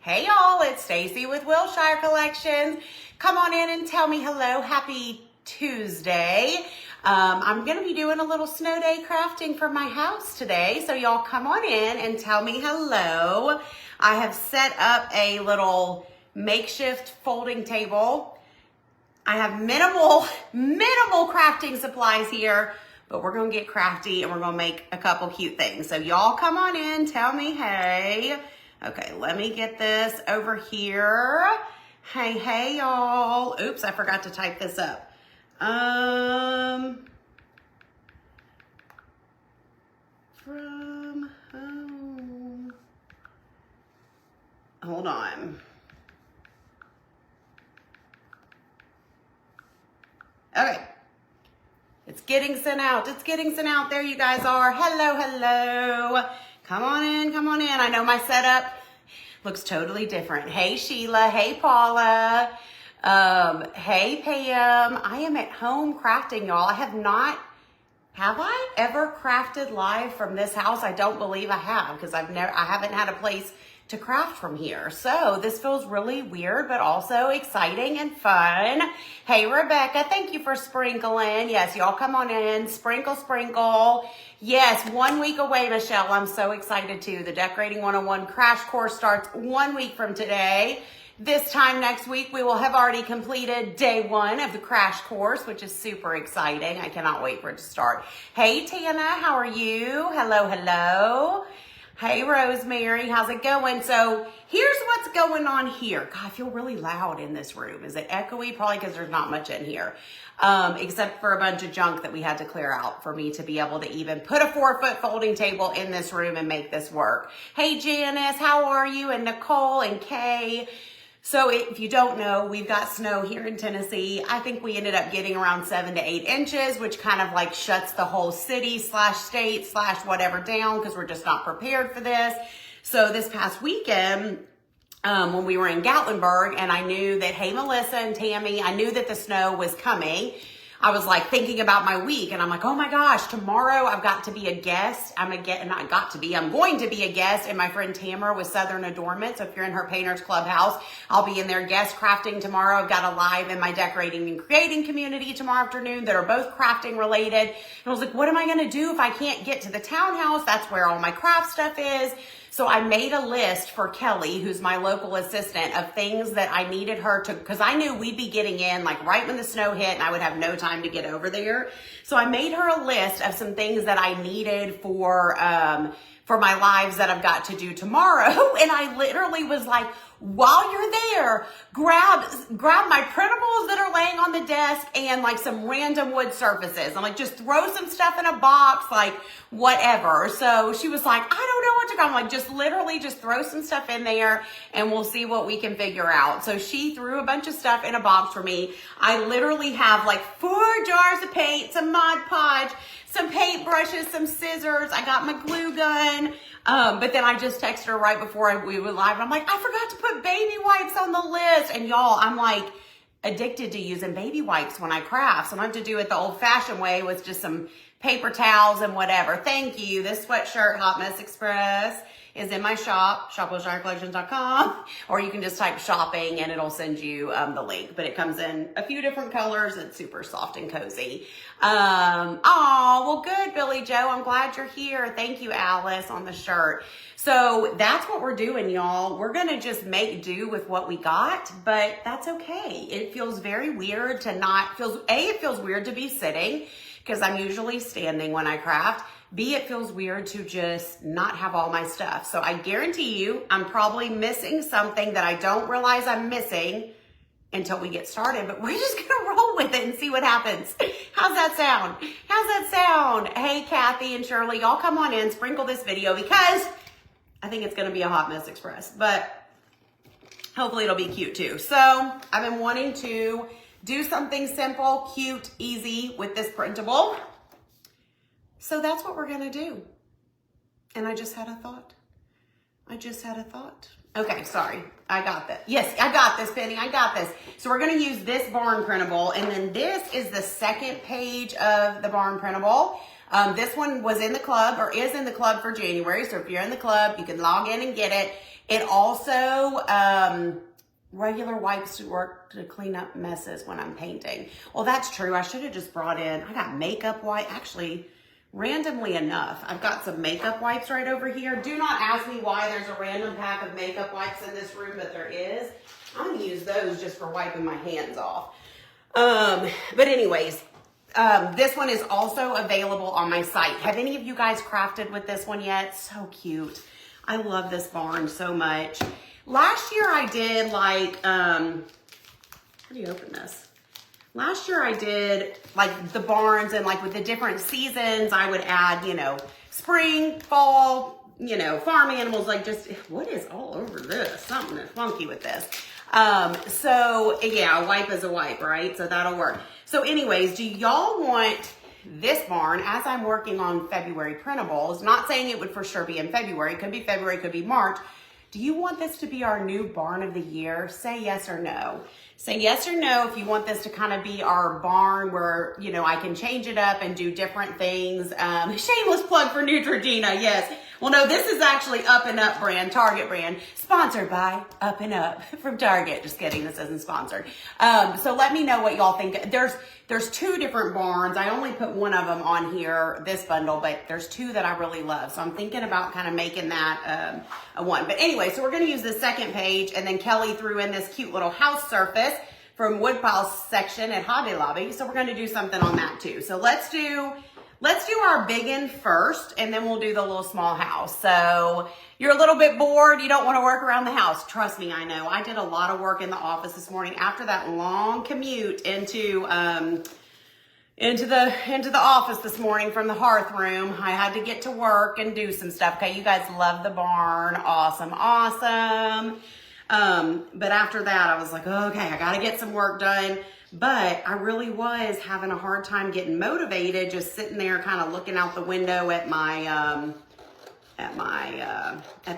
Hey y'all, it's Stacy with Wilshire Collections. Come on in and tell me hello. Happy Tuesday. I'm gonna be doing a little snow day crafting for my house today. So y'all come on in and tell me hello. I have set up a little makeshift folding table. I have minimal crafting supplies here, but we're gonna get crafty and we're gonna make a couple cute things. So y'all come on in, tell me hey. Okay, let me get this over here. Hey y'all. Oops, I forgot to type this up. From home. Hold on. Okay. It's getting sent out. It's getting sent out. There you guys are. Hello. Come on in. I know my setup looks totally different. Hey, Sheila. Hey, Paula. Hey, Pam. I am at home crafting, y'all. Have I ever crafted live from this house? I don't believe I have because I haven't had a place to craft from here. So this feels really weird, but also exciting and fun. Hey, Rebecca, thank you for sprinkling. Yes, y'all come on in, sprinkle. Yes, 1 week away, Michelle. I'm so excited too. The Decorating 101 crash course starts 1 week from today. This time next week, we will have already completed day 1 of the crash course, which is super exciting. I cannot wait for it to start. Hey, Tana, how are you? Hello. Hey, Rosemary, how's it going? So here's what's going on here. God, I feel really loud in this room. Is it echoey? Probably because there's not much in here, except for a bunch of junk that we had to clear out for me to be able to even put a 4-foot folding table in this room and make this work. Hey, Janice, how are you? And Nicole and Kay. So if you don't know, we've got snow here in Tennessee. I think we ended up getting around 7 to 8 inches, which kind of like shuts the whole city / state / whatever down because we're just not prepared for this. So this past weekend, when we were in Gatlinburg and I knew that, hey, Melissa and Tammy, I knew that the snow was coming. I was like thinking about my week and I'm like, oh my gosh, tomorrow I've got to be a guest. I'm going to be a guest in my friend Tamara with Southern Adornment. So if you're in her Painters Clubhouse, I'll be in there guest crafting tomorrow. I've got a live in my decorating and creating community tomorrow afternoon that are both crafting related. And I was like, what am I going to do if I can't get to the townhouse? That's where all my craft stuff is. So I made a list for Kelly, who's my local assistant, of things that I needed her to, because I knew we'd be getting in like right when the snow hit and I would have no time to get over there. So I made her a list of some things that I needed for my lives that I've got to do tomorrow. And I literally was like, while you're there, grab my printables that are laying on the desk and like some random wood surfaces. I'm like, just throw some stuff in a box, like whatever. So she was like, I don't know what to do. I'm like, just literally just throw some stuff in there and we'll see what we can figure out. So she threw a bunch of stuff in a box for me. I literally have like 4 jars of paint, some Mod Podge, some paint brushes, some scissors. I got my glue gun. But then I just texted her right before we went live. And I'm like, I forgot to put baby wipes on the list. And y'all, I'm like addicted to using baby wipes when I craft. So I have to do it the old fashioned way with just some paper towels and whatever. Thank you. This sweatshirt, Hot Mess Express, is in my shop, shopwilshirecollections.com, or you can just type shopping and it'll send you the link. But it comes in a few different colors. It's super soft and cozy. Well, good, Billy Joe. I'm glad you're here. Thank you, Alice, on the shirt. So that's what we're doing, y'all. We're going to just make do with what we got, but that's okay. It feels very weird to it feels weird to be sitting because I'm usually standing when I craft. B, it feels weird to just not have all my stuff. So I guarantee you, I'm probably missing something that I don't realize I'm missing until we get started, but we're just gonna roll with it and see what happens. How's that sound? Hey, Kathy and Shirley, y'all come on in, sprinkle this video because I think it's gonna be a Hot Mess Express, but hopefully it'll be cute too. So I've been wanting to do something simple, cute, easy with this printable. So that's what we're gonna do. And I just had a thought. I just had a thought. Okay, sorry. I got that. Yes, I got this, Penny. I got this. So we're going to use this barn printable, and then this is the second page of the barn printable. This one was in the club, or is in the club for January. So if you're in the club, you can log in and get it. It also, regular wipes to work to clean up messes when I'm painting. Well, that's true. I should have just brought in, I got makeup wipe. Actually, randomly enough, I've got some makeup wipes right over here. Do not ask me why there's a random pack of makeup wipes in this room, but there is. I'm gonna use those just for wiping my hands off. But anyways, this one is also available on my site. Have any of you guys crafted with this one yet? So cute. I love this barn so much. Last year I did like, how do you open this? Last year I did like the barns, and like with the different seasons, I would add, you know, spring, fall, you know, farm animals, like just, what is all over this? Something is funky with this. So yeah, a wipe is a wipe, right? So that'll work. So anyways, do y'all want this barn, as I'm working on February printables, not saying it would for sure be in February, could be February, could be March. Do you want this to be our new barn of the year? Say yes or no. Say yes or no if you want this to kind of be our barn where, you know, I can change it up and do different things. Shameless plug for Neutrogena, yes. Well, no, this is actually Up and Up brand, Target brand, sponsored by Up and Up from Target. Just kidding, this isn't sponsored. So let me know what y'all think. There's two different barns. I only put one of them on here, this bundle, but there's two that I really love. So I'm thinking about kind of making that a one. But anyway, so we're gonna use the second page, and then Kelly threw in this cute little house surface from Woodpile section at Hobby Lobby. So we're gonna do something on that too. So let's do our big one first, and then we'll do the little small house. So you're a little bit bored, you don't want to work around the house. Trust me, I know. I did a lot of work in the office this morning after that long commute into the office this morning from the hearth room. I had to get to work and do some stuff. Okay, you guys love the barn. Awesome, awesome. But after that, I was like, okay, I got to get some work done. But I really was having a hard time getting motivated, just sitting there kind of looking out the window at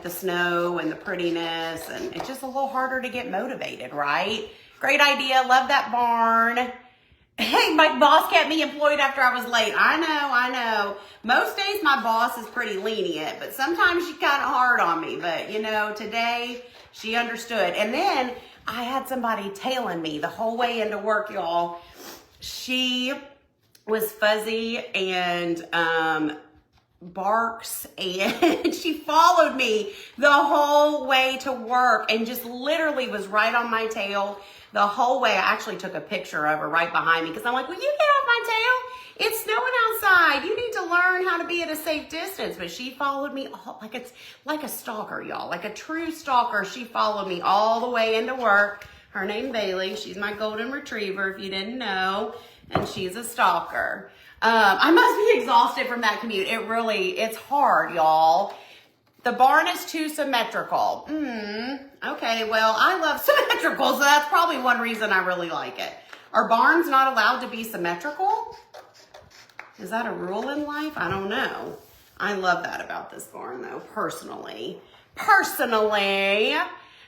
the snow and the prettiness, and it's just a little harder to get motivated, right? Great idea. Love that barn. Hey, my boss kept me employed after I was late. I know. Most days my boss is pretty lenient, but sometimes she's kind of hard on me. But, you know, today she understood. And then I had somebody tailing me the whole way into work, y'all. She was fuzzy and barks, and she followed me the whole way to work and just literally was right on my tail the whole way. I actually took a picture of her right behind me because I'm like, will you get off my tail? It's snowing outside. You need to learn how to be at a safe distance. But she followed me like it's like a stalker, y'all, like a true stalker. She followed me all the way into work. Her name Bailey. She's my golden retriever, if you didn't know, and she's a stalker. I must be exhausted from that commute. It's hard, y'all. The barn is too symmetrical. Okay, well, I love symmetrical, so that's probably one reason I really like it. Are barns not allowed to be symmetrical? Is that a rule in life? I don't know. I love that about this barn, though, personally.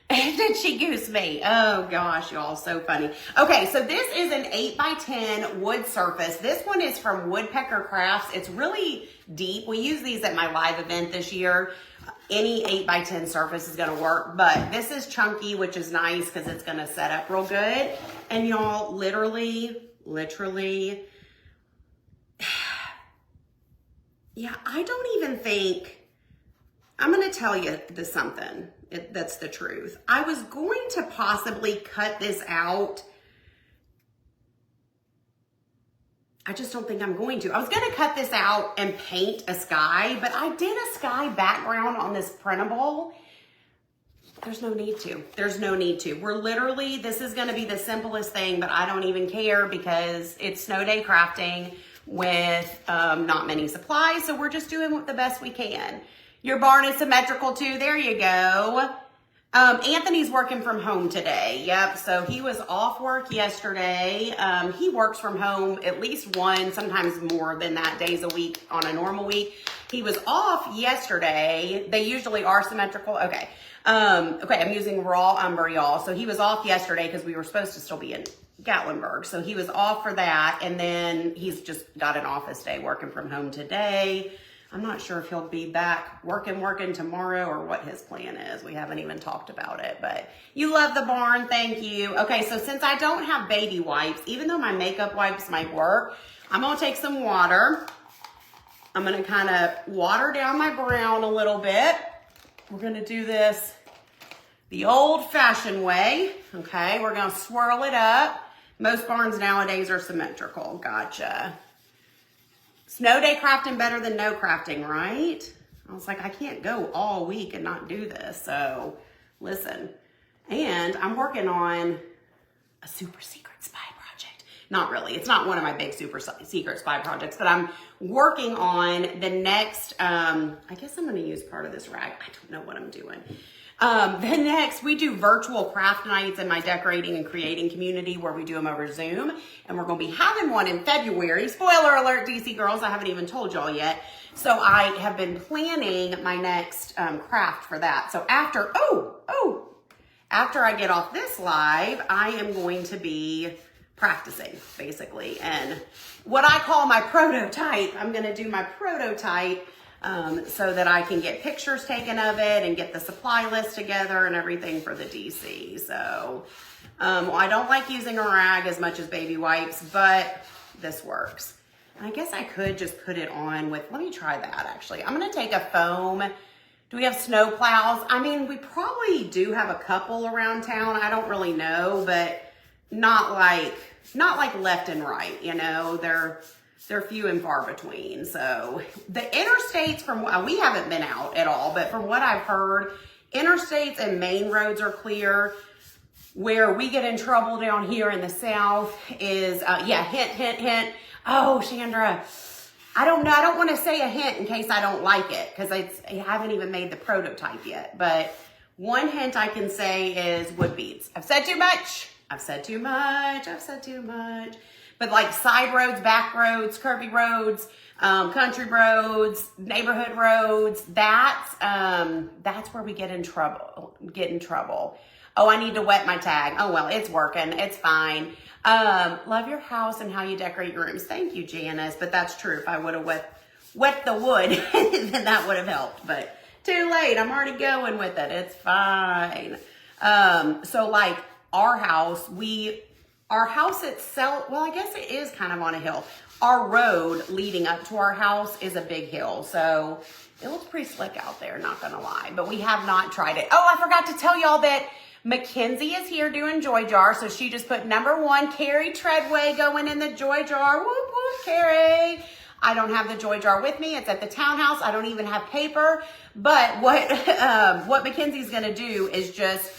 Did she goose me? Oh gosh, y'all, so funny. Okay, so this is an 8x10 wood surface. This one is from Woodpecker Crafts. It's really deep. We use these at my live event this year. Any 8x10 surface is gonna work, but this is chunky, which is nice because it's gonna set up real good. And y'all, literally, yeah, I don't even think, I'm gonna tell you this something. That's the truth. I was going to possibly cut this out. I just don't think I'm going to. I was going to cut this out and paint a sky, but I did a sky background on this printable. There's no need to. There's no need to. We're literally, this is going to be the simplest thing, but I don't even care because it's snow day crafting with not many supplies, so we're just doing the best we can. Your barn is symmetrical too. There you go. Anthony's working from home today. Yep. So he was off work yesterday. He works from home at least one, sometimes more than that days a week on a normal week. He was off yesterday. They usually are symmetrical. Okay. Okay. I'm using raw umber, y'all. So he was off yesterday because we were supposed to still be in Gatlinburg. So he was off for that. And then he's just got an office day working from home today. I'm not sure if he'll be back working tomorrow or what his plan is. We haven't even talked about it, but you love the barn. Thank you. Okay, so since I don't have baby wipes, even though my makeup wipes might work, I'm going to take some water. I'm going to kind of water down my brown a little bit. We're going to do this the old-fashioned way. Okay, we're going to swirl it up. Most barns nowadays are symmetrical. Gotcha. Snow day crafting better than no crafting, right? I was like, I can't go all week and not do this. So listen, and I'm working on a super secret spy project. Not really. It's not one of my big super secret spy projects, but I'm working on the next, I guess I'm going to use part of this rag. I don't know what I'm doing. The next, we do virtual craft nights in my decorating and creating community where we do them over Zoom. And we're going to be having one in February. Spoiler alert, DC girls, I haven't even told y'all yet. So I have been planning my next craft for that. So after I get off this live, I am going to be practicing basically. And what I call my prototype, I'm going to do my prototype so that I can get pictures taken of it and get the supply list together and everything for the DC. So, well, I don't like using a rag as much as baby wipes, but this works. I guess I could just put it on with, let me try that actually. I'm going to take a foam. Do we have snow plows? I mean, we probably do have a couple around town. I don't really know, but not like left and right, you know, they're few and far between. So the interstates we haven't been out at all, but from what I've heard, interstates and main roads are clear. Where we get in trouble down here in the South is, hint. Oh, Chandra, I don't know. I don't want to say a hint in case I don't like it because I haven't even made the prototype yet. But one hint I can say is wood beads. I've said too much. But like side roads, back roads, curvy roads, country roads, neighborhood roads, that's where we get in trouble. Oh, I need to wet my tag. Oh, well, it's working. It's fine. Love your house and how you decorate your rooms. Thank you, Janice. But that's true. If I would have wet the wood, then that would have helped. But too late. I'm already going with it. It's fine. So like our house itself, well, I guess it is kind of on a hill. Our road leading up to our house is a big hill. So it looks pretty slick out there, not gonna lie. But we have not tried it. Oh, I forgot to tell y'all that Mackenzie is here doing Joy Jar. So she just put #1, Carrie Treadway going in the Joy Jar. Whoop, whoop, Carrie. I don't have the Joy Jar with me. It's at the townhouse. I don't even have paper. But what Mackenzie's gonna do is just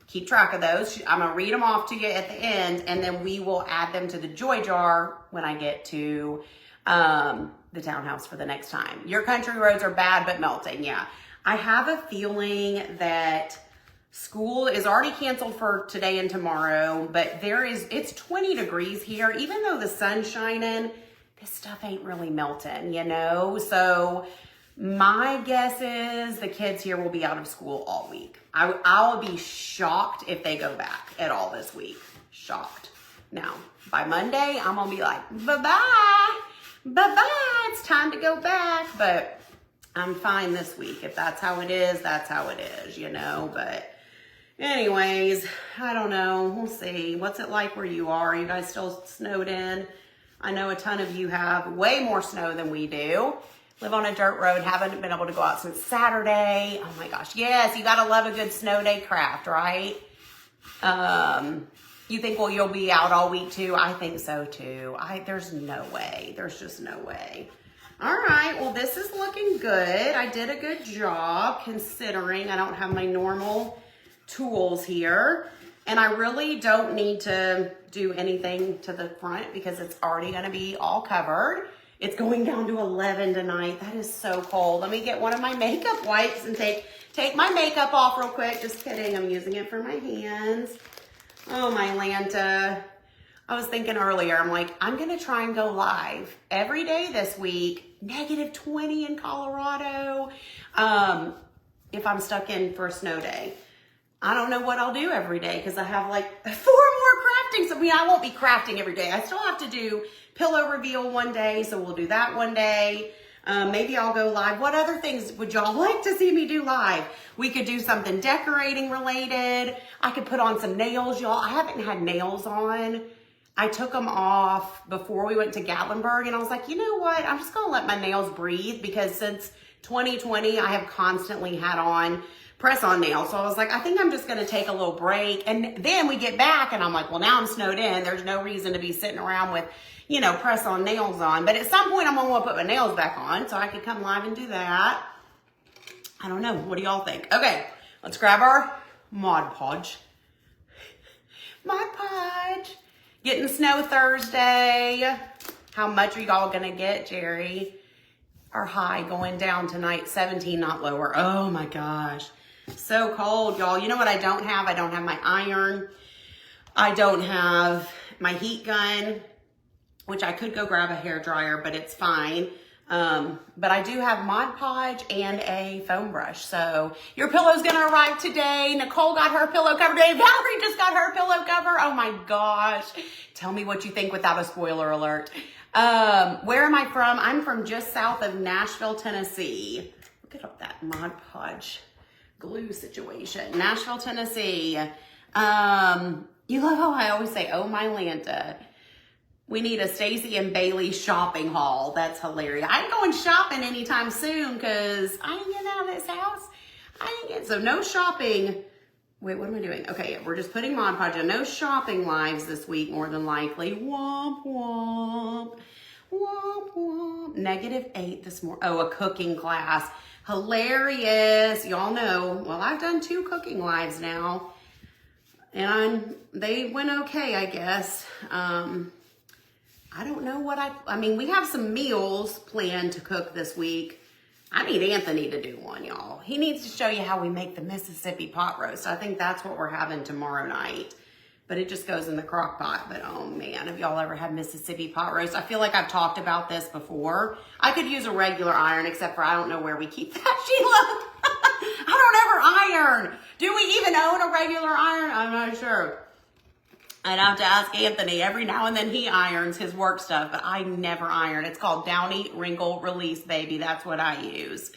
keep track of those. I'm gonna read them off to you at the end, and then we will add them to the Joy Jar when I get to the townhouse for the next time. Your country roads are bad but melting. Yeah, I have a feeling that school is already canceled for today and tomorrow, but it's 20 degrees here. Even though the sun's shining, this stuff ain't really melting, you know? So my guess is the kids here will be out of school all week. I'll be shocked if they go back at all this week. Shocked. Now, by Monday, I'm going to be like, bye-bye. Bye-bye. It's time to go back. But I'm fine this week. If that's how it is, that's how it is, you know? But anyways, I don't know. We'll see. What's it like where you are? Are you guys still snowed in? I know a ton of you have way more snow than we do. Live on a dirt road, haven't been able to go out since Saturday. Oh my gosh, yes, you gotta love a good snow day craft, right? You think, well, you'll be out all week too? I think so too. There's no way, there's just no way. All right, well, this is looking good. I did a good job considering I don't have my normal tools here. And I really don't need to do anything to the front because it's already gonna be all covered. It's going down to 11 tonight. That is so cold. Let me get one of my makeup wipes and take take my makeup off real quick. Just kidding. I'm using it for my hands. Oh, my Lanta. I was thinking earlier, I'm like, I'm going to try and go live every day this week. -20 in Colorado. If I'm stuck in for a snow day. I don't know what I'll do every day because I have like 4 more craftings. I mean, I won't be crafting every day. I still have to do pillow reveal one day, so we'll do that one day. Maybe I'll go live. What other things would y'all like to see me do live? We could do something decorating related. I could put on some nails, y'all. I haven't had nails on. I took them off before we went to Gatlinburg, and I was like, you know what? I'm just gonna let my nails breathe because since 2020, I have constantly had on press-on nails. So I was like, I think I'm just gonna take a little break. And then we get back, and I'm like, well, now I'm snowed in. There's no reason to be sitting around with, you know, press-on nails on. But at some point, I'm gonna wanna put my nails back on so I could come live and do that. I don't know. What do y'all think? Okay, let's grab our Mod Podge. Mod Podge. Getting snow Thursday. How much are y'all gonna get, Jerry? Our high going down tonight, 17, not lower. Oh my gosh. So cold, y'all. You know what I don't have? I don't have my iron. I don't have my heat gun, which I could go grab a hair dryer, but it's fine. But I do have Mod Podge and a foam brush. So your pillow's gonna arrive today. Nicole got her pillow cover today. Valerie just got her pillow cover. Oh my gosh. Tell me what you think without a spoiler alert. Where am I from? I'm from just south of Nashville, Tennessee. Look at that Mod Podge glue situation. Nashville, Tennessee. You love how I always say, oh my Lanta. We need a Stacy and Bailey shopping haul. That's hilarious. I ain't going shopping anytime soon because I ain't getting out of this house. So no shopping. Wait, what am I doing? Okay, yeah, we're just putting Mod Podge on. No shopping lives this week, more than likely. Womp, womp. Womp, womp. -8 this morning. Oh, a cooking class. Hilarious. Y'all know, well, I've done 2 cooking lives now. And they went okay, I guess. I don't know what I mean, we have some meals planned to cook this week. I need Anthony to do one, y'all. He needs to show you how we make the Mississippi pot roast. I think that's what we're having tomorrow night. But it just goes in the crock pot. But oh man, have y'all ever had Mississippi pot roast? I feel like I've talked about this before. I could use a regular iron, except for I don't know where we keep that, Sheila. I don't ever iron. Do we even own a regular iron? I'm not sure. I'd have to ask Anthony. Every now and then he irons his work stuff, but I never iron. It's called Downy Wrinkle Release, baby. That's what I use.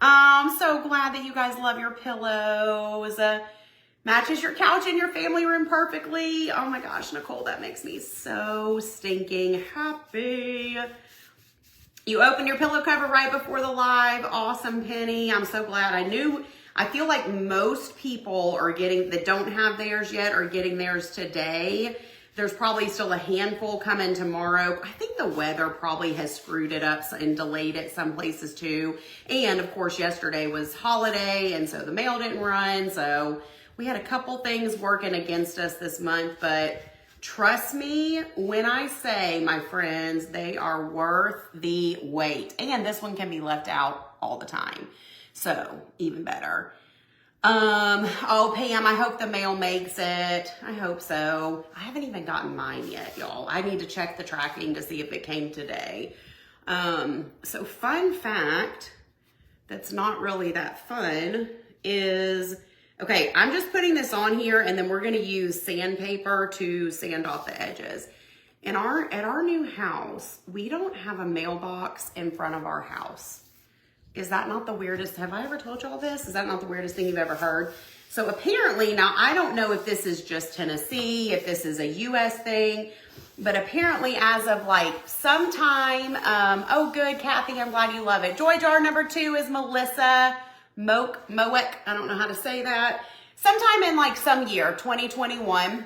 I'm so glad that you guys love your pillows. Matches your couch and your family room perfectly. Oh my gosh, Nicole, that makes me so stinking happy. You opened your pillow cover right before the live. Awesome, Penny. I'm so glad. I feel like most people are that don't have theirs yet are getting theirs today. There's probably still a handful coming tomorrow. I think the weather probably has screwed it up and delayed it some places too. And of course, yesterday was holiday, and so the mail didn't run. So we had a couple things working against us this month, but trust me when I say, my friends, they are worth the wait. And this one can be left out all the time. So even better. Oh, Pam, I hope the mail makes it. I hope so. I haven't even gotten mine yet, y'all. I need to check the tracking to see if it came today. So fun fact that's not really that fun is, okay, I'm just putting this on here and then we're going to use sandpaper to sand off the edges. At our new house, we don't have a mailbox in front of our house. Is that not the weirdest? Have I ever told y'all this? Is that not the weirdest thing you've ever heard? So apparently, now I don't know if this is just Tennessee, if this is a US thing, but apparently as of like sometime, oh good, Kathy, I'm glad you love it. Joy jar number 2 is Melissa Moek, I don't know how to say that. Sometime in like some year, 2021.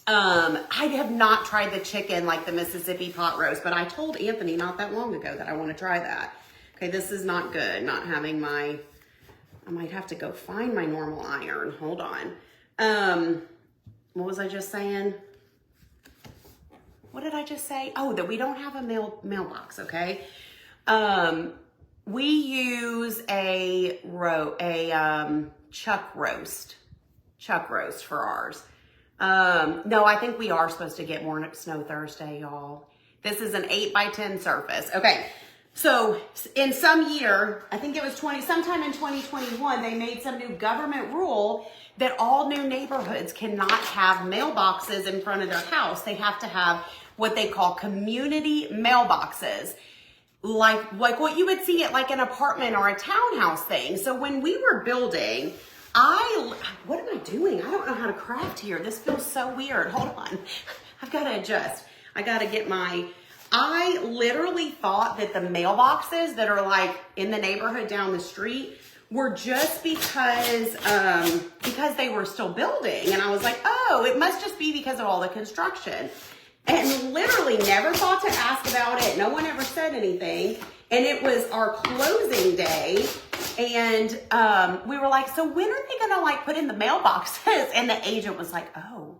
I have not tried the chicken like the Mississippi pot roast, but I told Anthony not that long ago that I want to try that. Okay, this is not good, not having I might have to go find my normal iron. Hold on. What was I just saying? What did I just say? Oh, that we don't have a mailbox, okay? we use a chuck roast for ours. No, I think we are supposed to get more snow Thursday, y'all. This is an 8x10 surface. Okay. So in some year, I think it was sometime in 2021, they made some new government rule that all new neighborhoods cannot have mailboxes in front of their house. They have to have what they call community mailboxes, like what you would see at like an apartment or a townhouse thing. So when we were building, what am I doing? I don't know how to craft here. This feels so weird. Hold on. I've got to adjust. I literally thought that the mailboxes that are like in the neighborhood down the street were just because they were still building. And I was like, oh, it must just be because of all the construction. And literally never thought to ask about it. No one ever said anything. And it was our closing day. And we were like, so when are they going to like put in the mailboxes? And the agent was like, oh,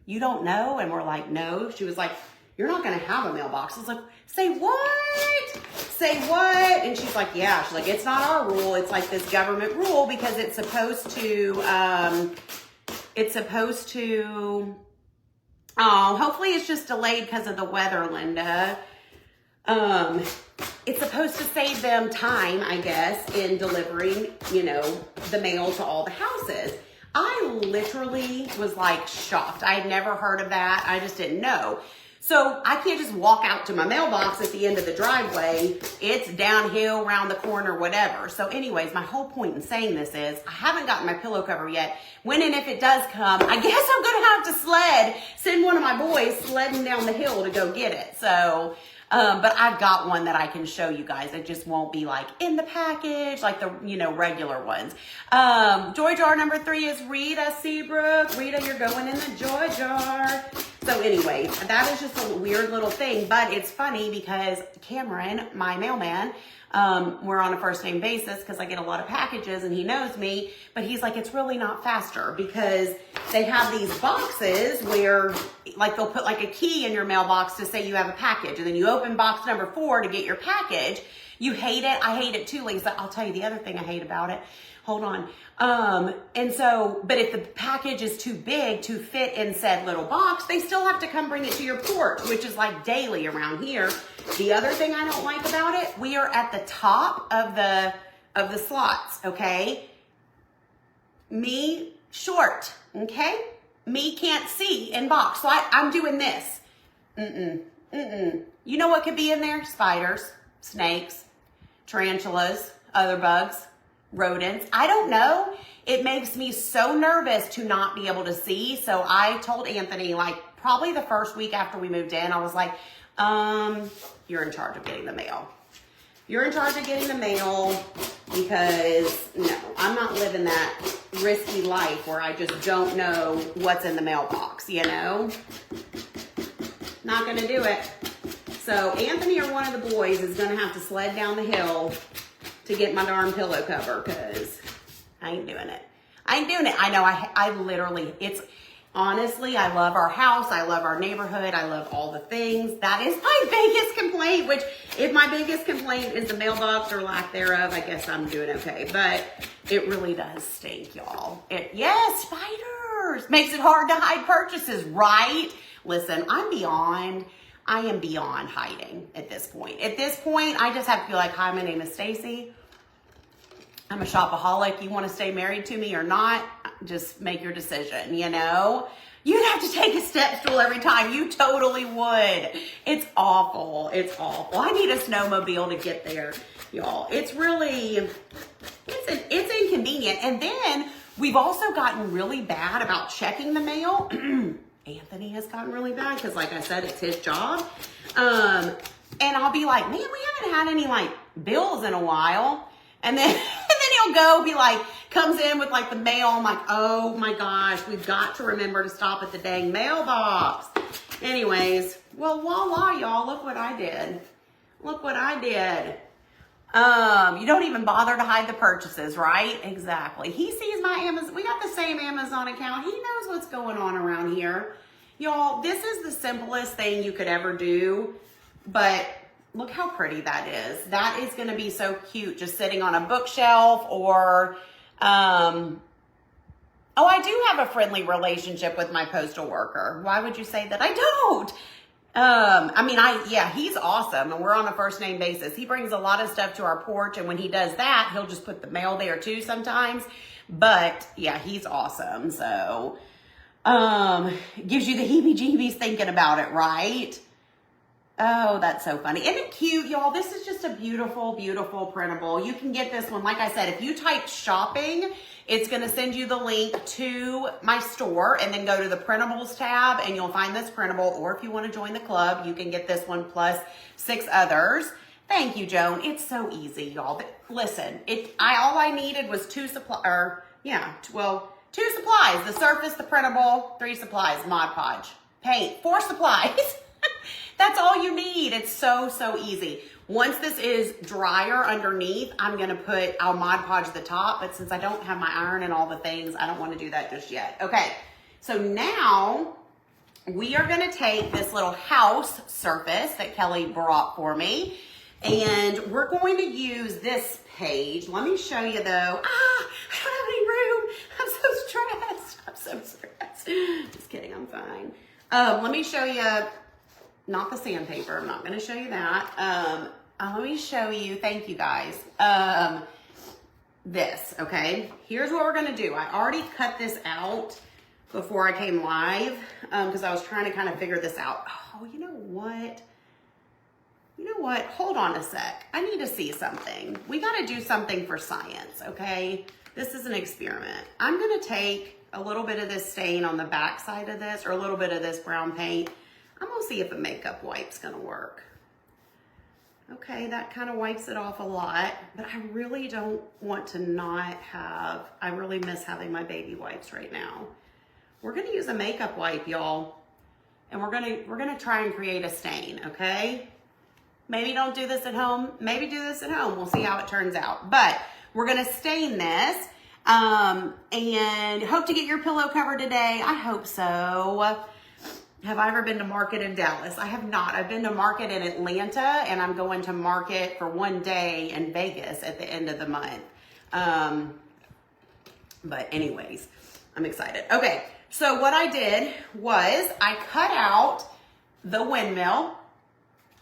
you don't know? And we're like, no. She was like, you're not going to have a mailbox. I was like, say what? Say what? And she's like, yeah. She's like, it's not our rule. It's like this government rule because it's supposed to, hopefully it's just delayed because of the weather, Linda. It's supposed to save them time, I guess, in delivering, the mail to all the houses. I literally was like shocked. I had never heard of that. I just didn't know. So I can't just walk out to my mailbox at the end of the driveway. It's downhill, around the corner, whatever. So anyways, my whole point in saying this is I haven't gotten my pillow cover yet. When and if it does come, I guess I'm going to have to send one of my boys sledding down the hill to go get it. So, but I've got one that I can show you guys. It just won't be like in the package, like the, regular ones. Joy jar number 3 is Rita Seabrook. Rita, you're going in the joy jar. So anyway, that is just a weird little thing, but it's funny because Cameron, my mailman, we're on a first name basis because I get a lot of packages and he knows me, but he's like, it's really not faster because they have these boxes where like they'll put like a key in your mailbox to say you have a package, and then you open box number 4 to get your package. You hate it. I hate it too, Lisa. I'll tell you the other thing I hate about it. Hold on. And so, but if the package is too big to fit in said little box, they still have to come bring it to your porch, which is like daily around here. The other thing I don't like about it, we are at the top of the slots, okay? Me short, okay? Me can't see in box. So I'm doing this. You know what could be in there? Spiders, snakes, tarantulas, other bugs, rodents. I don't know. It makes me so nervous to not be able to see. So I told Anthony, like probably the first week after we moved in, I was like, you're in charge of getting the mail. You're in charge of getting the mail because no, I'm not living that risky life where I just don't know what's in the mailbox, Not going to do it. So Anthony or one of the boys is going to have to sled down the hill to get my darn pillow cover because I ain't doing it. I know I literally, honestly, I love our house. I love our neighborhood. I love all the things. That is my biggest complaint, which if my biggest complaint is the mailbox or lack thereof, I guess I'm doing okay. But it really does stink, y'all. Yes, spiders. Makes it hard to hide purchases, right? Listen, I am beyond hiding at this point. At this point, I just have to be like, hi, my name is Stacy. I'm a shopaholic. You want to stay married to me or not? Just make your decision, You'd have to take a step stool every time. You totally would. It's awful. It's awful. I need a snowmobile to get there, y'all. It's really, it's inconvenient. And then we've also gotten really bad about checking the mail. Anthony has gotten really bad because, like I said, it's his job. And I'll be like, man, we haven't had any like bills in a while. And then he'll go be like, comes in with like the mail. I'm like, oh my gosh, we've got to remember to stop at the dang mailbox. Anyways, well, voila, y'all, look what I did. Look what I did. You don't even bother to hide the purchases, right? Exactly. He sees my Amazon. We got the same Amazon account. He knows what's going on around here. Y'all, this is the simplest thing you could ever do, but look how pretty that is. That is going to be so cute just sitting on a bookshelf or, oh, I do have a friendly relationship with my postal worker. Why would you say that I don't? Yeah, he's awesome and we're on a first name basis. He brings a lot of stuff to our porch, and when he does that, he'll just put the mail there too sometimes. But yeah, he's awesome. So, gives you the heebie-jeebies thinking about it, right? Oh, that's so funny. Isn't it cute, y'all? This is just a beautiful, beautiful printable. You can get this one. Like I said, if you type shopping, it's going to send you the link to my store, and then go to the printables tab and you'll find this printable. Or if you want to join the club, you can get this one plus 6 others. Thank you, Joan. It's so easy, y'all. Listen, all I needed was 2 supplies. The surface, the printable, 3 supplies, Mod Podge, paint, 4 supplies. That's all you need. It's so, so easy. Once this is drier underneath, I'll Mod Podge the top, but since I don't have my iron and all the things, I don't want to do that just yet. Okay, so now we are going to take this little house surface that Kelly brought for me, and we're going to use this page. Let me show you though. I don't have any room. I'm so stressed. Just kidding, I'm fine. Let me show you. Not the sandpaper. I'm not going to show you that. Let me show you. Thank you guys. This, okay? Here's what we're going to do. I already cut this out before I came live because I was trying to kind of figure this out. Oh, you know what? Hold on a sec. I need to see something. We got to do something for science, okay? This is an experiment. I'm going to take a little bit of this stain on the back side of this, or a little bit of this brown paint. I'm going to see if a makeup wipe's going to work. Okay, that kind of wipes it off a lot, but I really don't want to not have, I really miss having my baby wipes right now. We're going to use a makeup wipe, y'all, and we're going to try and create a stain, okay? Maybe don't do this at home. Maybe do this at home. We'll see how it turns out. But we're going to stain this and hope to get your pillow cover today. I hope so. Have I ever been to Market in Dallas? I have not. I've been to Market in Atlanta, and I'm going to Market for one day in Vegas at the end of the month. But anyways, I'm excited. Okay, so what I did was I cut out the windmill,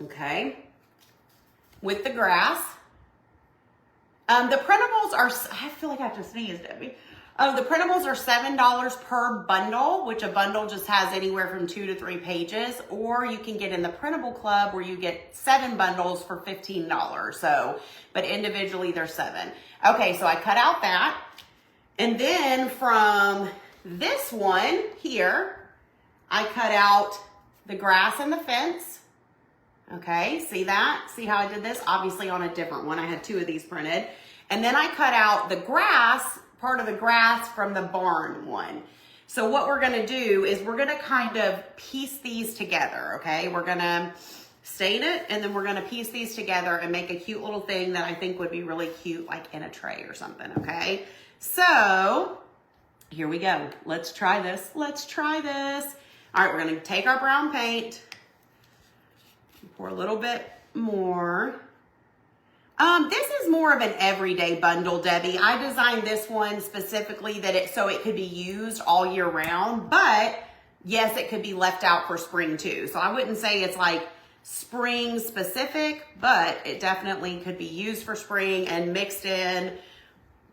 okay, with the grass. The printables are, I feel like I have to sneeze, Debbie. The printables are $7 per bundle, which a bundle just has anywhere from 2 to 3 pages, or you can get in the printable club where you get 7 bundles for $15. So, but individually they're 7. Okay, so I cut out that. And then from this one here, I cut out the grass and the fence. Okay, see that? See how I did this? Obviously on a different one. I had 2 of these printed. And then I cut out the grass, part of the grass from the barn one. So what we're gonna do is we're gonna kind of piece these together, okay? We're gonna stain it, and then we're gonna piece these together and make a cute little thing that I think would be really cute, like in a tray or something, okay? So here we go. Let's try this. Let's try this. All right, we're gonna take our brown paint, pour a little bit more. This is more of an everyday bundle, Debbie. I designed this one specifically so it could be used all year round, but yes, it could be left out for spring too. So I wouldn't say it's like spring specific, but it definitely could be used for spring and mixed in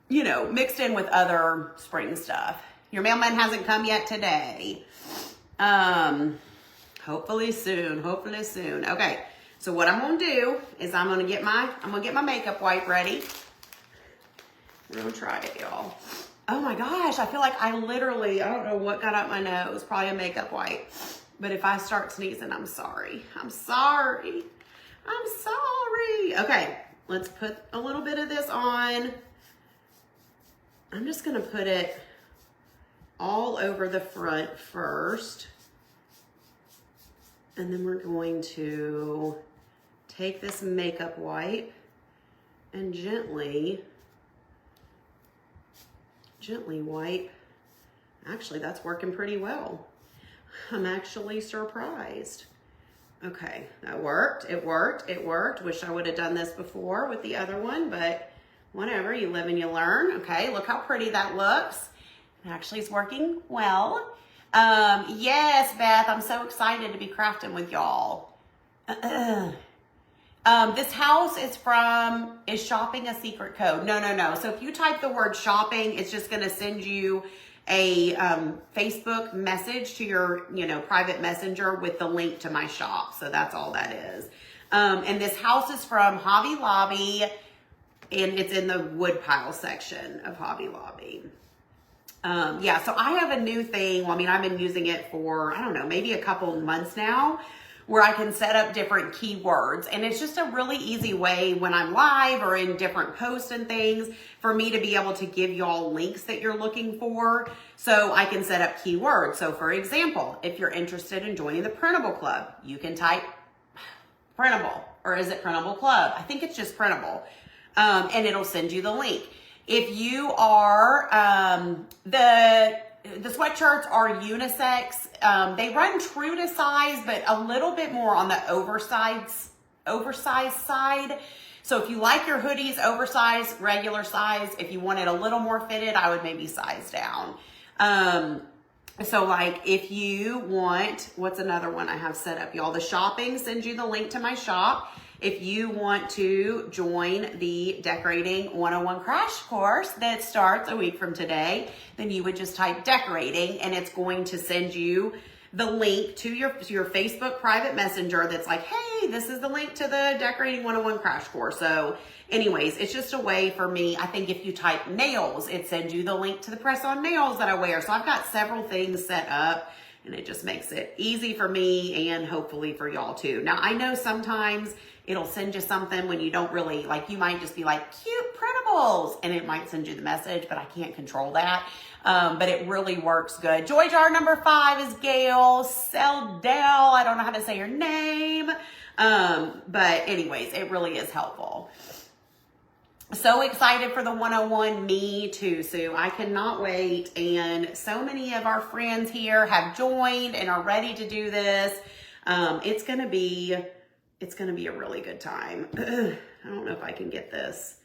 with other spring stuff. Your mailman hasn't come yet today. Hopefully soon, Okay. So what I'm gonna do is I'm gonna get my makeup wipe ready. We're gonna try it, y'all. Oh my gosh, I feel like I don't know what got up my nose, probably a makeup wipe. But if I start sneezing, I'm sorry. Okay, let's put a little bit of this on. I'm just gonna put it all over the front first. And then we're going to take this makeup wipe and gently wipe. Actually, that's working pretty well. I'm actually surprised. Okay, that worked. It worked. It worked. Wish I would have done this before with the other one, but whatever. You live and you learn. Okay, look how pretty that looks. It actually is working well. Yes, Beth, I'm so excited to be crafting with y'all. This house is shopping a secret code? No. So if you type the word shopping, it's just going to send you a Facebook message to your, private messenger with the link to my shop. So that's all that is. And this house is from Hobby Lobby, and it's in the woodpile section of Hobby Lobby. Yeah, so I have a new thing. Well, I've been using it for, I don't know, maybe a couple months now, where I can set up different keywords. And it's just a really easy way when I'm live or in different posts and things for me to be able to give y'all links that you're looking for, so I can set up keywords. So for example, if you're interested in joining the Printable Club, you can type printable, or is it Printable Club? I think it's just printable. And it'll send you the link. If you are, the sweatshirts are unisex. They run true to size, but a little bit more on the oversized side. So if you like your hoodies oversized, regular size, if you want it a little more fitted, I would maybe size down. So like if you want, what's another one I have set up, y'all? The shopping sends you the link to my shop. If you want to join the Decorating 101 crash course that starts a week from today, then you would just type decorating, and it's going to send you the link to your Facebook private messenger that's like, hey, this is the link to the Decorating 101 crash course. So anyways, it's just a way for me. I think if you type nails, it sends you the link to the press-on nails that I wear. So I've got several things set up, and it just makes it easy for me and hopefully for y'all too. Now, I know sometimes it'll send you something when you don't really, like, you might just be like, cute printables, and it might send you the message, but I can't control that. But it really works good. Joy jar number 5 is Gail Seldell. I don't know how to say her name. But anyways, it really is helpful. So excited for the 101. Me too, Sue. I cannot wait. And so many of our friends here have joined and are ready to do this. It's gonna be a really good time. I don't know if I can get this.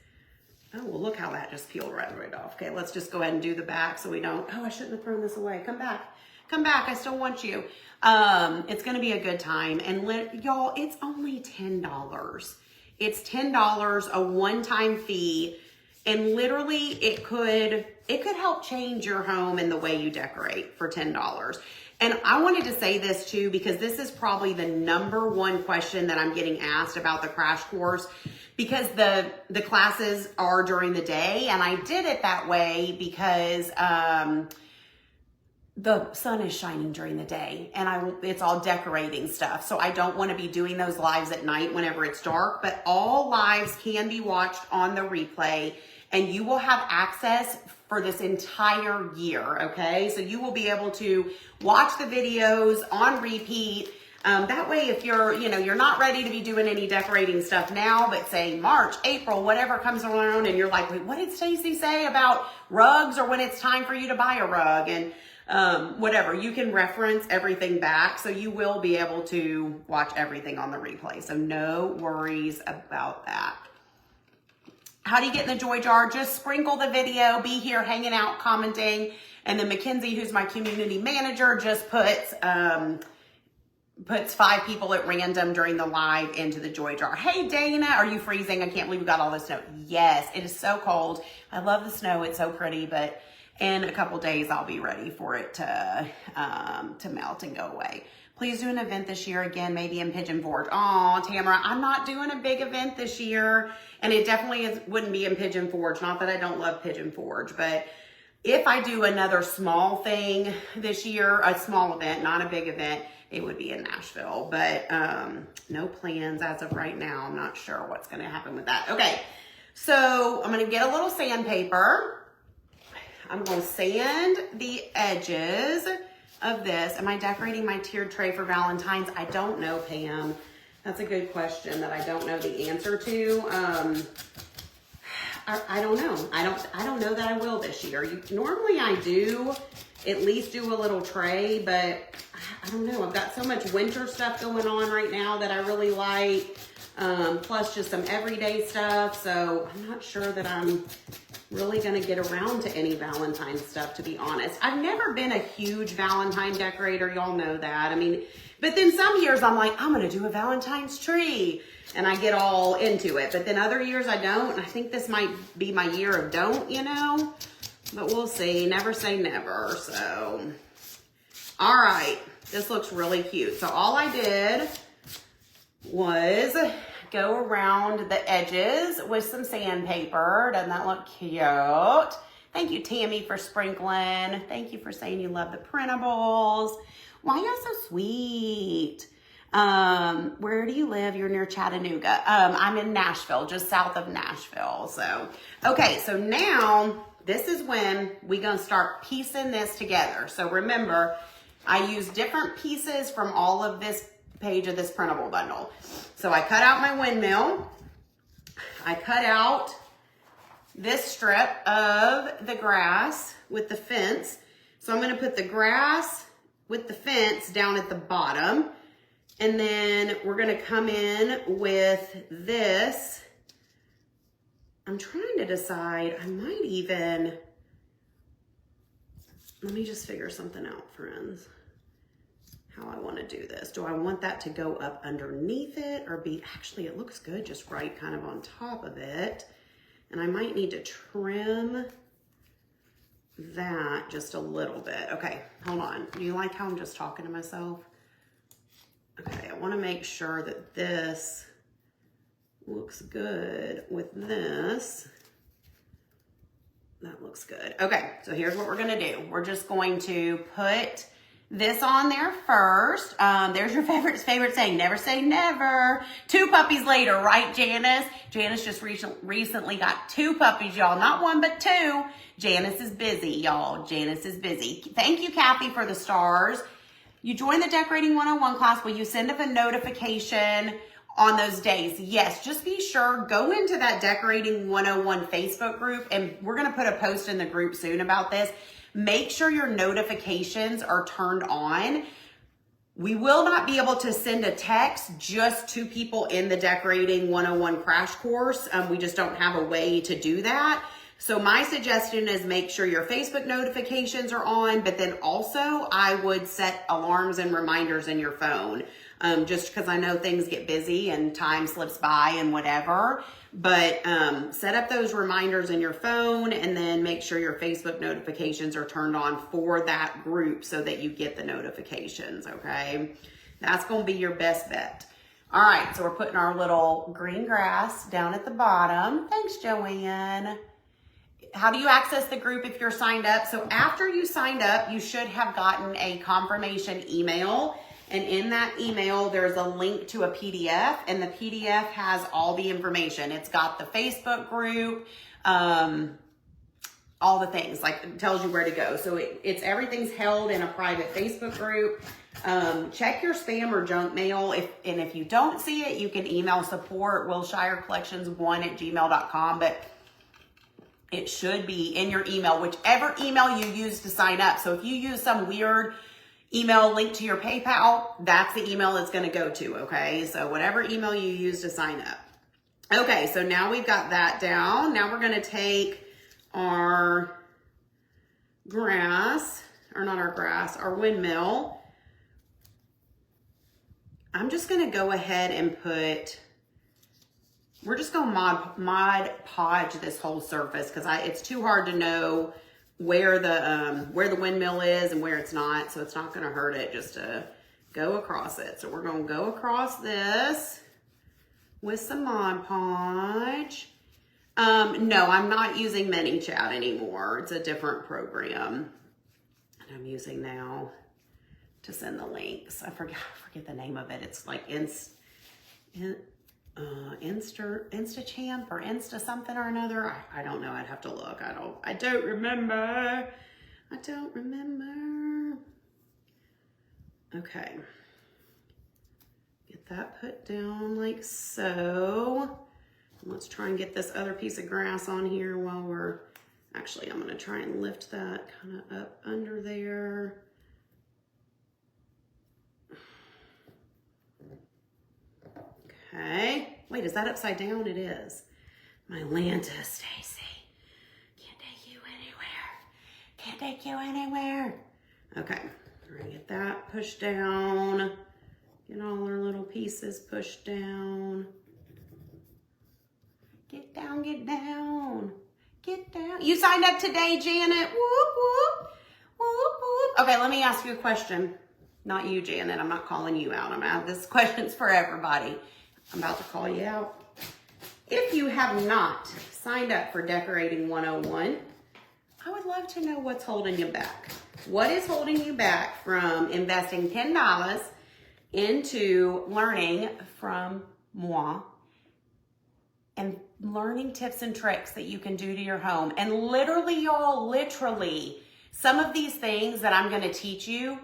Oh, well, look how that just peeled right off. Okay, let's just go ahead and do the back so we don't, oh, I shouldn't have thrown this away. Come back, I still want you. It's gonna be a good time. And y'all, it's only $10. It's $10, a one-time fee. And literally it could help change your home and the way you decorate for $10. And I wanted to say this too, because this is probably the number one question that I'm getting asked about the crash course, because the classes are during the day, and I did it that way because the sun is shining during the day, and it's all decorating stuff. So I don't want to be doing those lives at night whenever it's dark, but all lives can be watched on the replay, and you will have access for this entire year, okay? So you will be able to watch the videos on repeat. That way, if you're not ready to be doing any decorating stuff now, but say March, April, whatever comes around, and you're like, wait, what did Stacy say about rugs, or when it's time for you to buy a rug, and whatever, you can reference everything back. So you will be able to watch everything on the replay. So no worries about that. How do you get in the Joy Jar? Just sprinkle the video, be here hanging out, commenting. And then Mackenzie, who's my community manager, just puts 5 people at random during the live into the Joy Jar. Hey, Dana, are you freezing? I can't believe we got all this snow. Yes, it is so cold. I love the snow. It's so pretty, but in a couple days, I'll be ready for it to melt and go away. Please do an event this year again, maybe in Pigeon Forge. Aw, Tamara, I'm not doing a big event this year, and it definitely wouldn't be in Pigeon Forge. Not that I don't love Pigeon Forge, but if I do another small thing this year, a small event, not a big event, it would be in Nashville. But no plans as of right now. I'm not sure what's going to happen with that. Okay, so I'm going to get a little sandpaper. I'm going to sand the edges of this. Am I decorating my tiered tray for Valentine's? I don't know, Pam. That's a good question that I don't know the answer to. I don't know. I don't know that I will this year. Normally I do at least do a little tray, but I don't know, I've got so much winter stuff going on right now that I really like, plus just some everyday stuff. So I'm not sure that I'm really gonna get around to any Valentine stuff, to be honest. I've never been a huge Valentine decorator, y'all know that. I mean, but then some years I'm like, I'm gonna do a Valentine's tree, and I get all into it. But then other years I don't, and I think this might be my year of don't, you know? But we'll see, never say never, so. All right, this looks really cute. So all I did was go around the edges with some sandpaper. Doesn't that look cute? Thank you, Tammy, for sprinkling. Thank you for saying you love the printables. Why y'all so sweet? Where do you live? You're near Chattanooga. I'm in Nashville, just south of Nashville. So, okay, so now this is when we're gonna start piecing this together. So remember, I use different pieces from all of this page of this printable bundle. So I cut out my windmill. I cut out this strip of the grass with the fence. So I'm gonna put the grass with the fence down at the bottom. And then we're gonna come in with this. I'm trying to decide, I might even, let me just figure something out, friends. How I want to do this. Do I want that to go up underneath it or be, actually it looks good just right kind of on top of it. And I might need to trim that just a little bit. Okay, hold on. Do you like how I'm just talking to myself? Okay, I want to make sure that this looks good with this. That looks good. Okay, so here's what we're gonna do. We're just going to put this on there first. There's your favorite saying, never say never. 2 puppies later, right, Janice? Janice just recently got 2 puppies, y'all. Not 1, but 2. Janice is busy, y'all. Janice is busy. Thank you, Kathy, for the stars. You joined the Decorating 101 class. Will you send up a notification on those days? Yes, just be sure, go into that Decorating 101 Facebook group, and we're gonna put a post in the group soon about this. Make sure your notifications are turned on. We will not be able to send a text just to people in the Decorating 101 crash course. We just don't have a way to do that. So my suggestion is make sure your Facebook notifications are on, but then also I would set alarms and reminders in your phone. Just because I know things get busy and time slips by and whatever. But set up those reminders in your phone, and then make sure your Facebook notifications are turned on for that group so that you get the notifications, okay? That's going to be your best bet. All right, so we're putting our little green grass down at the bottom. Thanks, Joanne. How do you access the group if you're signed up? So after you signed up, you should have gotten a confirmation email. And in that email, there's a link to a PDF, and the PDF has all the information. It's got the Facebook group, all the things, like it tells you where to go. So it's everything's held in a private Facebook group. Check your spam or junk mail. If you don't see it, you can email support, WillshireCollections1@gmail.com, but it should be in your email, whichever email you use to sign up. So if you use some weird email link to your PayPal, that's the email it's going to go to, okay? So whatever email you use to sign up. Okay, so now we've got that down. Now we're going to take our grass, or not our grass, our windmill. I'm just going to go ahead and put, we're just going to Mod Podge this whole surface because it's too hard to know where the windmill is and where it's not, so it's not going to hurt it just to go across it. So we're going to go across this with some Mod Podge. No, I'm not using ManyChat anymore. It's a different program that I'm using now to send the links. I forget the name of it. It's like Instachamp or Insta something or another. I don't know. I'd have to look. I don't remember. Okay. Get that put down like so. Let's try and get this other piece of grass on here while we're, actually I'm going to try and lift that kind of up under there. Okay. Wait, is that upside down? It is. My Lanta, Stacy. Can't take you anywhere. Can't take you anywhere. Okay. We're gonna get that pushed down. Get all our little pieces pushed down. Get down, get down. Get down. You signed up today, Janet. Whoop, whoop. Whoop, whoop. Okay, let me ask you a question. Not you, Janet. I'm not calling you out. This question's for everybody. I'm about to call you out. If you have not signed up for Decorating 101, I would love to know what's holding you back. What is holding you back from investing $10 into learning from moi and learning tips and tricks that you can do to your home? And literally, y'all, literally, some of these things that I'm going to teach you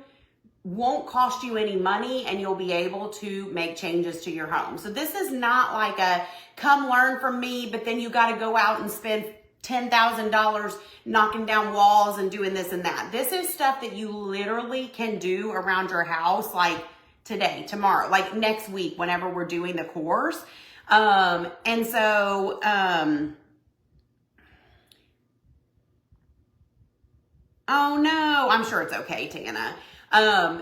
won't cost you any money, and you'll be able to make changes to your home. So this is not like a come learn from me, but then you got to go out and spend $10,000 knocking down walls and doing this and that. This is stuff that you literally can do around your house, like today, tomorrow, like next week, whenever we're doing the course. Oh no, I'm sure it's okay, Tana.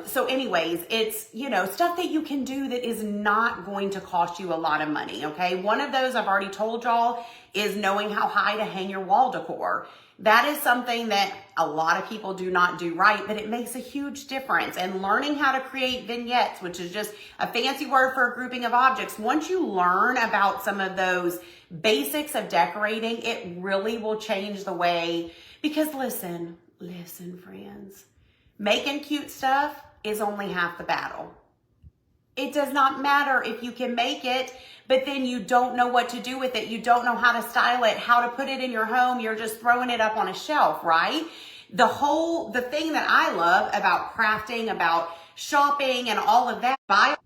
So anyways, it's, stuff that you can do that is not going to cost you a lot of money, okay? One of those I've already told y'all is knowing how high to hang your wall decor. That is something that a lot of people do not do right, but it makes a huge difference. And learning how to create vignettes, which is just a fancy word for a grouping of objects. Once you learn about some of those basics of decorating, it really will change the way, because listen, friends. Making cute stuff is only half the battle. It does not matter if you can make it, but then you don't know what to do with it. You don't know how to style it, how to put it in your home. You're just throwing it up on a shelf, right? The thing that I love about crafting, about shopping and all of that, buy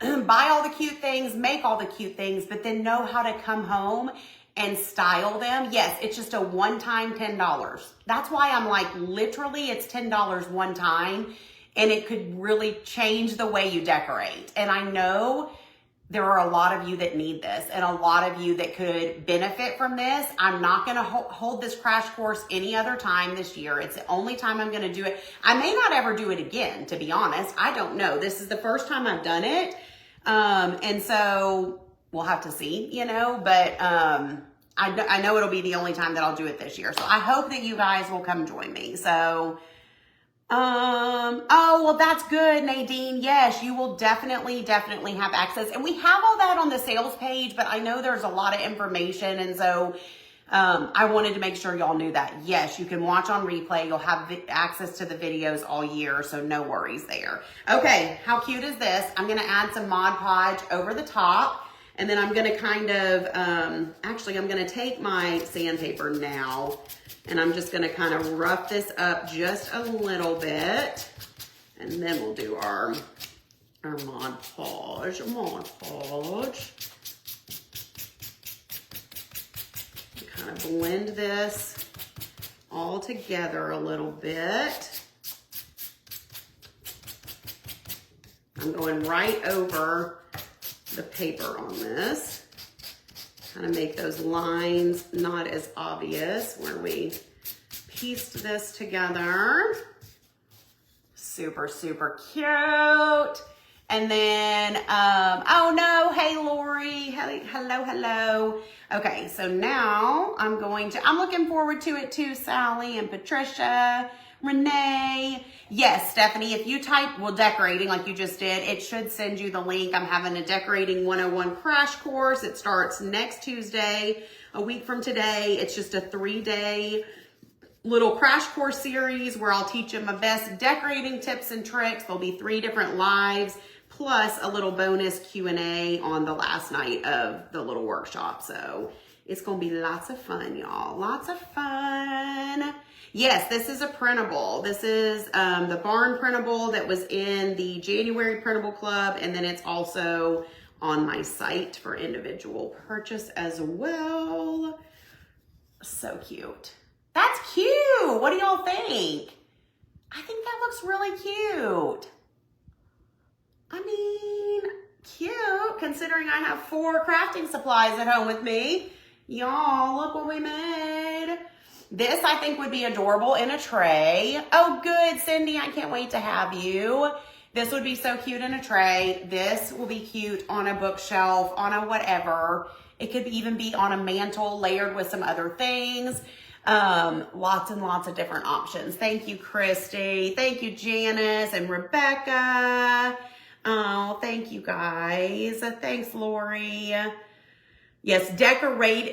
all the cute things, make all the cute things, but then know how to come home and style them. Yes, it's just a one-time $10. That's why I'm like, literally, it's $10 one time, and it could really change the way you decorate. And I know there are a lot of you that need this, and a lot of you that could benefit from this. I'm not going to hold this crash course any other time this year. It's the only time I'm going to do it. I may not ever do it again, to be honest. I don't know. This is the first time I've done it. And so we'll have to see, but I know it'll be the only time that I'll do it this year. So I hope that you guys will come join me. So, oh, well, that's good, Nadine. Yes, you will definitely have access. And we have all that on the sales page, but I know there's a lot of information. And so, I wanted to make sure y'all knew that. Yes, you can watch on replay. You'll have access to the videos all year, so no worries there. Okay, how cute is this? I'm going to add some Mod Podge over the top, and then I'm going to kind of, actually, I'm going to take my sandpaper now, and I'm just going to kind of rough this up just a little bit, and then we'll do our Mod Podge. Kind of blend this all together a little bit. I'm going right over the paper on this. Kind of make those lines not as obvious where we pieced this together. Super, super cute. And then, oh no, hey Lori, hello. Okay, so now I'm looking forward to it too, Sally and Patricia, Renee. Yes, Stephanie, if you type, decorating like you just did, it should send you the link. I'm having a Decorating 101 crash course. It starts next Tuesday, a week from today. It's just a 3-day little crash course series where I'll teach you my best decorating tips and tricks. There'll be 3 different lives, plus a little bonus Q&A on the last night of the little workshop. So it's going to be lots of fun, y'all. Lots of fun. Yes, this is a printable. This is the barn printable that was in the January Printable Club. And then it's also on my site for individual purchase as well. So cute. That's cute. What do y'all think? I think that looks really cute. I mean, Cute, considering I have 4 crafting supplies at home with me. Y'all, look what we made. This, I think, would be adorable in a tray. Oh, good, Cindy, I can't wait to have you. This would be so cute in a tray. This will be cute on a bookshelf, on a whatever. It could even be on a mantle layered with some other things. Lots and lots of different options. Thank you, Christy. Thank you, Janice and Rebecca. Oh, thank you guys. Thanks, Lori. Yes, decorating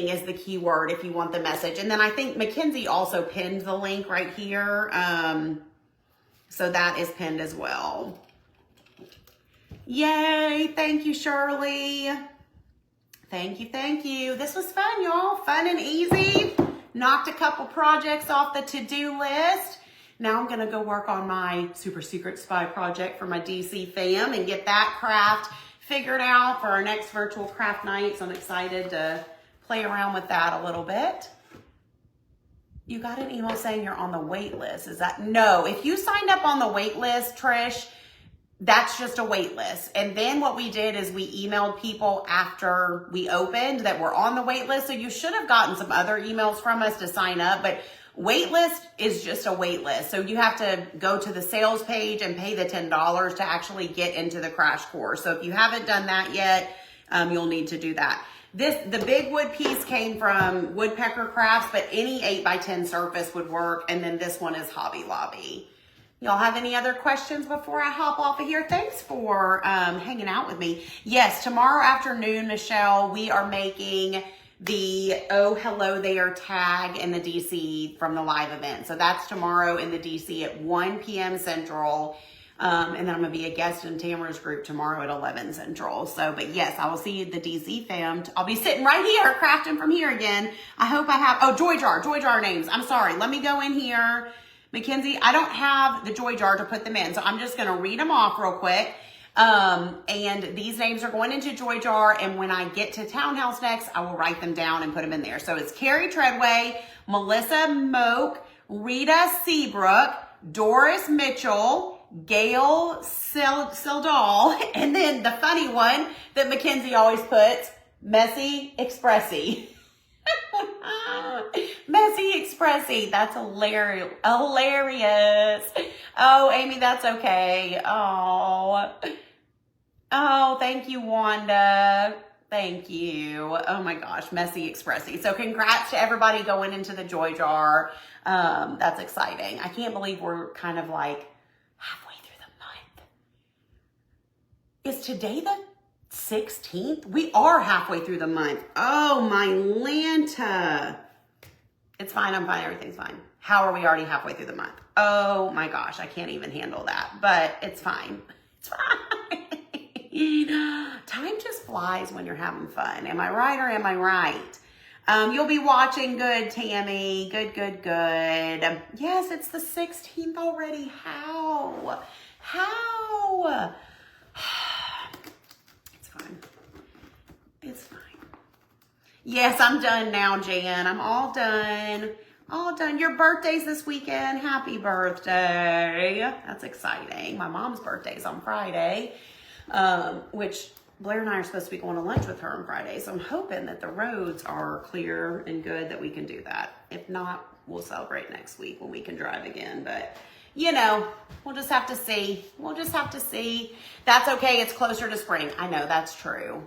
is the key word if you want the message. And then I think Mackenzie also pinned the link right here. So that is pinned as well. Yay, thank you, Shirley. Thank you, thank you. This was fun, y'all. Fun and easy. Knocked a couple projects off the to-do list. Now I'm gonna go work on my super secret spy project for my DC fam and get that craft figured out for our next virtual craft night. So I'm excited to play around with that a little bit. You got an email saying you're on the wait list. Is that? No, if you signed up on the wait list, Trish, that's just a wait list. And then what we did is we emailed people after we opened that were on the wait list. So you should have gotten some other emails from us to sign up, but wait list is just a wait list. So you have to go to the sales page and pay the $10 to actually get into the crash course. So if you haven't done that yet, you'll need to do that. The big wood piece came from Woodpecker Crafts, but any 8x10 surface would work. And then this one is Hobby Lobby. Y'all have any other questions before I hop off of here? Thanks for hanging out with me. Yes, tomorrow afternoon, Michelle, we are making the Oh Hello There tag in the DC from the live event. So that's tomorrow in the DC at 1 p.m. Central. And then I'm gonna be a guest in Tamara's group tomorrow at 11 Central. So, but yes, I will see you at the DC fam. I'll be sitting right here, crafting from here again. I hope I have, oh, Joy Jar names. I'm sorry, let me go in here. Mackenzie, I don't have the Joy Jar to put them in. So I'm just gonna read them off real quick. And these names are going into Joy Jar, and when I get to Townhouse next, I will write them down and put them in there. So it's Carrie Treadway, Melissa Moak, Rita Seabrook, Doris Mitchell, Gail Sildall, and then the funny one that Mackenzie always puts, Messy Expressy. Messy Expressy. That's hilarious. Oh, Amy, that's okay. Oh, thank you, Wanda. Thank you. Oh my gosh, Messy Expressy. So congrats to everybody going into the Joy Jar. That's exciting. I can't believe we're kind of like halfway through the month. Is today the 16th? We are halfway through the month. Oh, my Lanta. It's fine. I'm fine. Everything's fine. How are we already halfway through the month? Oh my gosh. I can't even handle that, but it's fine. It's fine. Time just flies when you're having fun. Am I right or am I right? You'll be watching. Good, Tammy. Good. Yes, it's the 16th already. How? It's fine. Yes, I'm done now, Jan. I'm all done. All done. Your birthday's this weekend. Happy birthday. That's exciting. My mom's birthday's on Friday, which Blair and I are supposed to be going to lunch with her on Friday. So I'm hoping that the roads are clear and good that we can do that. If not, we'll celebrate next week when we can drive again. But you know, we'll just have to see. That's okay. It's closer to spring. I know, that's true.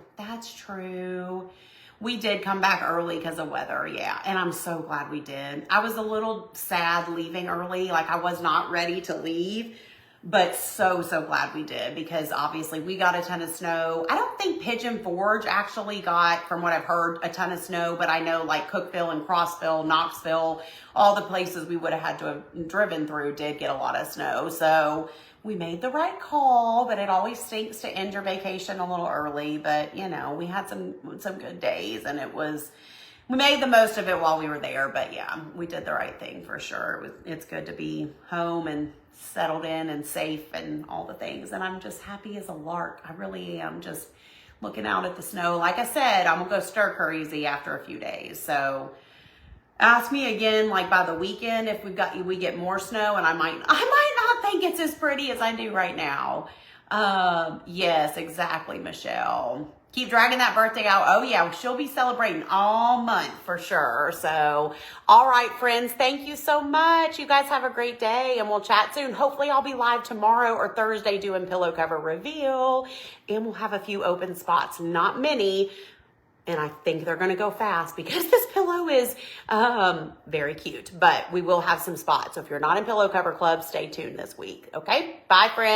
We did come back early because of weather, yeah. And I'm so glad we did. I was a little sad leaving early. Like, I was not ready to leave, but so glad we did, because obviously we got a ton of snow. I don't think Pigeon Forge actually got, from what I've heard, a ton of snow, but I know like Cookeville and Crossville, Knoxville, all the places we would have had to have driven through did get a lot of snow. So we made the right call, but it always stinks to end your vacation a little early. But you know, we had some good days, and we made the most of it while we were there. But yeah, we did the right thing for sure. It's good to be home and settled in and safe and all the things. And I'm just happy as a lark. I really am, just looking out at the snow. Like I said, I'm gonna go stir crazy after a few days. So ask me again, like by the weekend, if we get more snow, and I might not think it's as pretty as I do right now. Yes, exactly, Michelle. Keep dragging that birthday out. Oh yeah, she'll be celebrating all month for sure. So, all right, friends, thank you so much. You guys have a great day and we'll chat soon. Hopefully I'll be live tomorrow or Thursday doing pillow cover reveal and we'll have a few open spots, not many. And I think they're going to go fast because this pillow is very cute, but we will have some spots. So if you're not in Pillow Cover Club, stay tuned this week. Okay. Bye, friends.